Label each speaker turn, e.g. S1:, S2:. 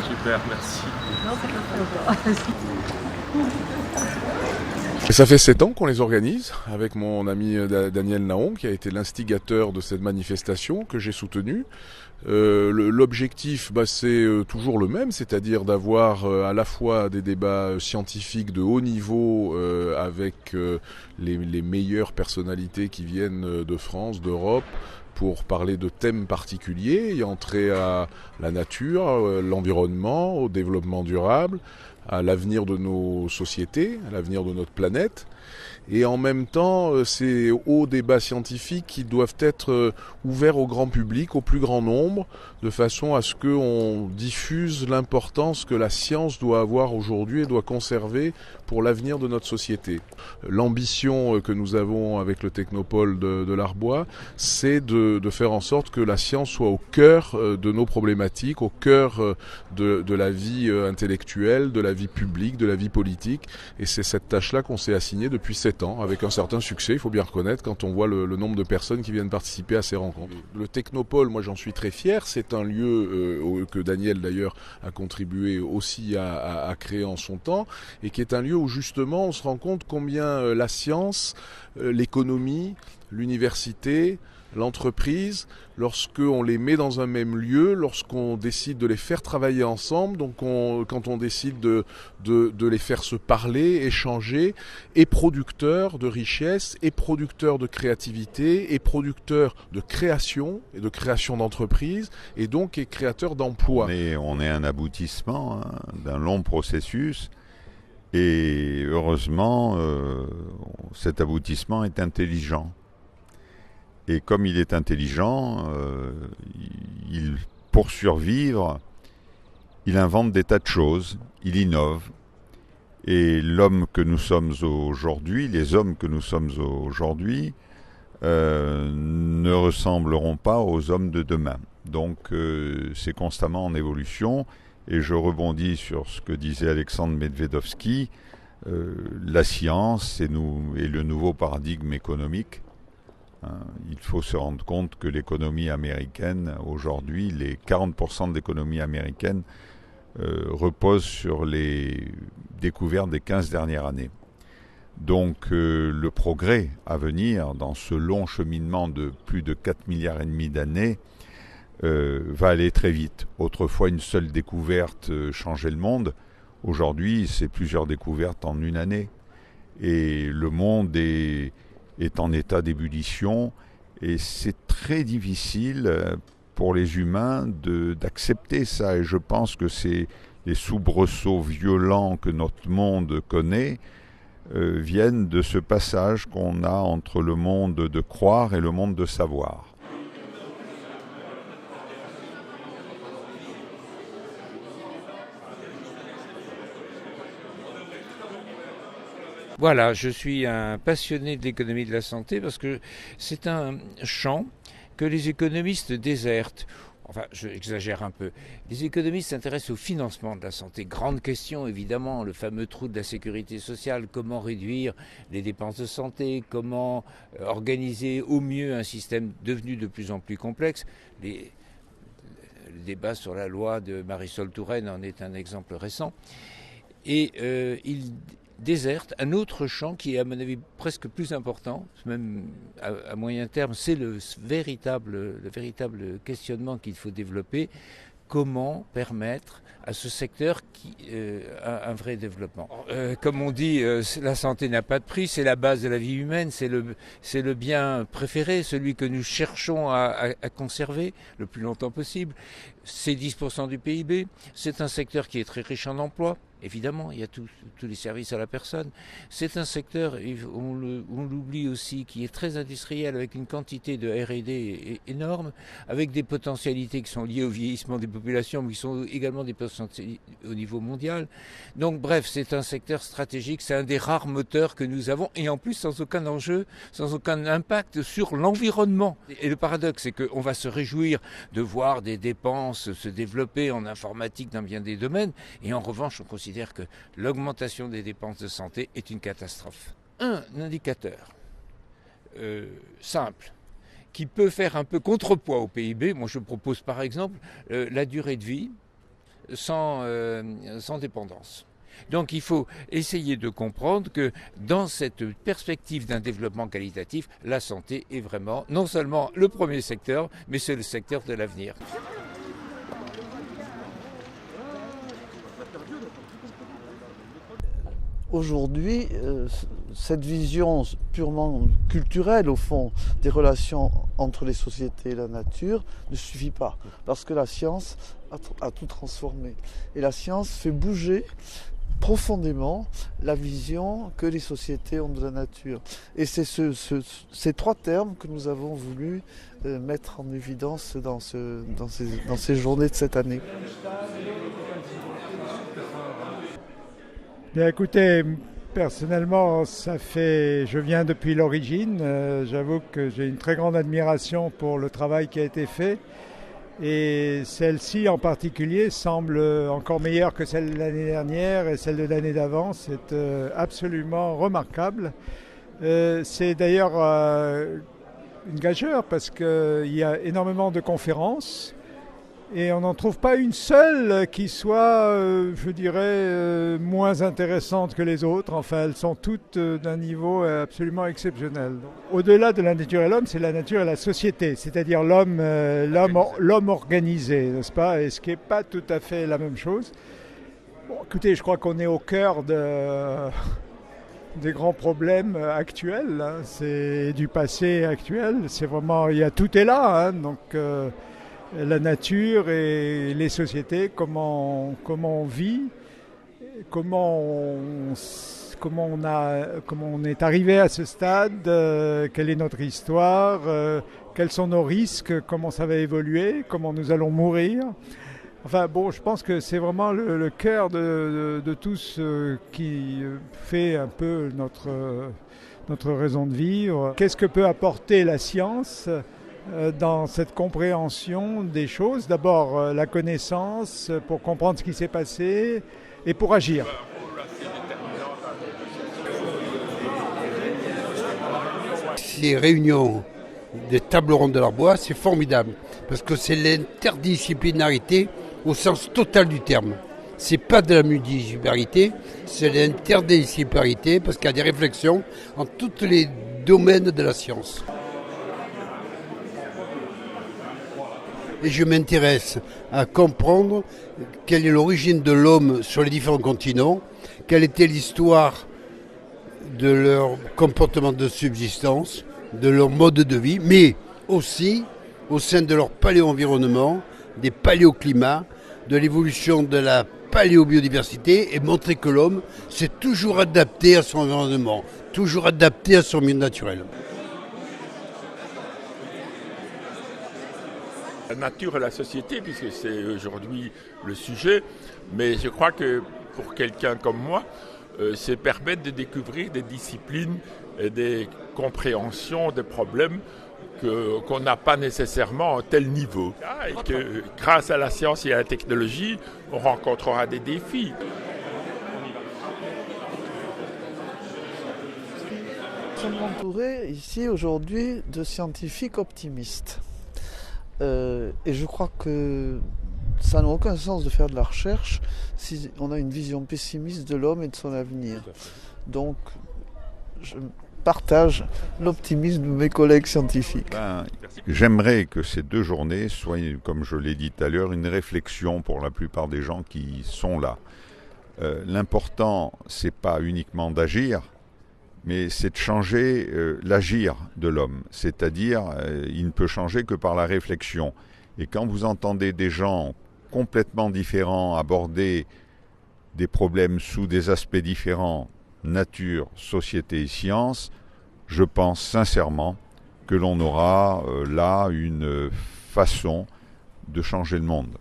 S1: Super, merci.
S2: Non, c'est pas ça.
S3: Et ça fait 7 ans qu'on les organise avec mon ami Daniel Naon qui a été l'instigateur de cette manifestation que j'ai soutenue. L'objectif c'est toujours le même, c'est-à-dire d'avoir à la fois des débats scientifiques de haut niveau avec les meilleures personnalités qui viennent de France, d'Europe, pour parler de thèmes particuliers ayant trait à la nature, l'environnement, au développement durable, à l'avenir de nos sociétés, à l'avenir de notre planète. Et en même temps, ces hauts débats scientifiques qui doivent être ouverts au grand public, au plus grand nombre, de façon à ce qu'on diffuse l'importance que la science doit avoir aujourd'hui et doit conserver pour l'avenir de notre société. L'ambition que nous avons avec le Technopôle de l'Arbois, c'est de faire en sorte que la science soit au cœur de nos problématiques, au cœur de la vie intellectuelle, de la vie publique, de la vie politique. Et c'est cette tâche-là qu'on s'est assignée depuis 7 ans, avec un certain succès, il faut bien reconnaître, quand on voit le nombre de personnes qui viennent participer à ces rencontres. Le Technopôle, moi j'en suis très fier, c'est un lieu que Daniel d'ailleurs a contribué aussi à créer en son temps, et qui est un lieu où justement on se rend compte combien la science, l'économie, l'université, l'entreprise, lorsqu'on les met dans un même lieu, lorsqu'on décide de les faire travailler ensemble, donc quand on décide de les faire se parler, échanger, est producteur de richesse, est producteur de créativité, est producteur de création et de création d'entreprise, et donc est créateur d'emplois.
S4: On est un aboutissement d'un long processus, et heureusement, cet aboutissement est intelligent. Et comme il est intelligent, pour survivre, il invente des tas de choses, il innove. Et l'homme que nous sommes aujourd'hui, les hommes que nous sommes aujourd'hui, ne ressembleront pas aux hommes de demain. Donc c'est constamment en évolution. Et je rebondis sur ce que disait Alexandre Medvedovski, la science est le nouveau paradigme économique. Il faut se rendre compte que l'économie américaine, aujourd'hui, les 40% de l'économie américaine repose sur les découvertes des 15 dernières années. Donc le progrès à venir dans ce long cheminement de plus de 4,5 milliards d'années va aller très vite. Autrefois, une seule découverte changeait le monde. Aujourd'hui, c'est plusieurs découvertes en une année. Et le monde est en état d'ébullition, et c'est très difficile pour les humains d'accepter ça. Et je pense que c'est les soubresauts violents que notre monde connaît viennent de ce passage qu'on a entre le monde de croire et le monde de savoir.
S5: Voilà, je suis un passionné de l'économie de la santé parce que c'est un champ que les économistes désertent. Enfin, j'exagère un peu. Les économistes s'intéressent au financement de la santé. Grande question, évidemment, le fameux trou de la sécurité sociale. Comment réduire les dépenses de santé? Comment organiser au mieux un système devenu de plus en plus complexe? Le débat sur la loi de Marisol Touraine en est un exemple récent. Et il déserte un autre champ qui est à mon avis presque plus important, même à moyen terme, c'est le véritable questionnement qu'il faut développer. Comment permettre à ce secteur un vrai développement. Comme on dit, la santé n'a pas de prix, c'est la base de la vie humaine, c'est le bien préféré, celui que nous cherchons à conserver le plus longtemps possible. C'est 10% du PIB, c'est un secteur qui est très riche en emplois. Évidemment, il y a tous les services à la personne. C'est un secteur, on l'oublie aussi, qui est très industriel, avec une quantité de R&D énorme, avec des potentialités qui sont liées au vieillissement des populations, mais qui sont également des potentialités au niveau mondial. Donc bref, c'est un secteur stratégique, c'est un des rares moteurs que nous avons, et en plus sans aucun enjeu, sans aucun impact sur l'environnement. Et le paradoxe, c'est qu'on va se réjouir de voir des dépenses se développer en informatique dans bien des domaines, et en revanche, on considère que l'augmentation des dépenses de santé est une catastrophe. Un indicateur simple qui peut faire un peu contrepoids au PIB, moi je propose par exemple la durée de vie sans dépendance. Donc il faut essayer de comprendre que dans cette perspective d'un développement qualitatif, la santé est vraiment non seulement le premier secteur, mais c'est le secteur de l'avenir.
S1: Aujourd'hui, cette vision purement culturelle, au fond, des relations entre les sociétés et la nature ne suffit pas. Parce que la science a tout transformé. Et la science fait bouger profondément la vision que les sociétés ont de la nature. Et c'est ces trois termes que nous avons voulu mettre en évidence dans ces journées de cette année.
S6: Bien, écoutez, personnellement, je viens depuis l'origine. J'avoue que j'ai une très grande admiration pour le travail qui a été fait. Et celle-ci en particulier semble encore meilleure que celle de l'année dernière et celle de l'année d'avant. C'est absolument remarquable. C'est d'ailleurs une gageure parce qu'il y a énormément de conférences. Et on n'en trouve pas une seule qui soit, je dirais, moins intéressante que les autres. Enfin, elles sont toutes d'un niveau absolument exceptionnel. Au-delà de la nature et l'homme, c'est la nature et la société, c'est-à-dire l'homme organisé, n'est-ce pas? Et ce qui n'est pas tout à fait la même chose. Bon, écoutez, je crois qu'on est au cœur des grands problèmes actuels, hein. C'est du passé actuel. C'est vraiment, tout est là, hein, donc. La nature et les sociétés, comment on vit, comment on est arrivé à ce stade, quelle est notre histoire, quels sont nos risques, comment ça va évoluer, comment nous allons mourir. Enfin bon, je pense que c'est vraiment le cœur de tout ce qui fait un peu notre raison de vivre. Qu'est-ce que peut apporter la science dans cette compréhension des choses? D'abord la connaissance pour comprendre ce qui s'est passé et pour agir.
S7: Ces réunions des tables rondes de l'Arbois, c'est formidable parce que c'est l'interdisciplinarité au sens total du terme. C'est pas de la multidisciplinarité, c'est l'interdisciplinarité parce qu'il y a des réflexions en tous les domaines de la science. Et je m'intéresse à comprendre quelle est l'origine de l'homme sur les différents continents, quelle était l'histoire de leur comportement de subsistance, de leur mode de vie, mais aussi au sein de leur paléo-environnement, des paléoclimats, de l'évolution de la paléobiodiversité et montrer que l'homme s'est toujours adapté à son environnement, toujours adapté à son milieu naturel.
S8: La nature et la société, puisque c'est aujourd'hui le sujet, mais je crois que pour quelqu'un comme moi, c'est permettre de découvrir des disciplines et des compréhensions des problèmes qu'on n'a pas nécessairement à tel niveau. Et que grâce à la science et à la technologie, on rencontrera des défis.
S1: Nous sommes entourés ici aujourd'hui de scientifiques optimistes. Et je crois que ça n'a aucun sens de faire de la recherche si on a une vision pessimiste de l'homme et de son avenir. Donc, je partage l'optimisme de mes collègues scientifiques.
S4: J'aimerais que ces 2 journées soient, comme je l'ai dit tout à l'heure, une réflexion pour la plupart des gens qui sont là. L'important, c'est pas uniquement d'agir, mais c'est de changer l'agir de l'homme. C'est-à-dire, il ne peut changer que par la réflexion. Et quand vous entendez des gens complètement différents aborder des problèmes sous des aspects différents, nature, société et science, je pense sincèrement que l'on aura là une façon de changer le monde.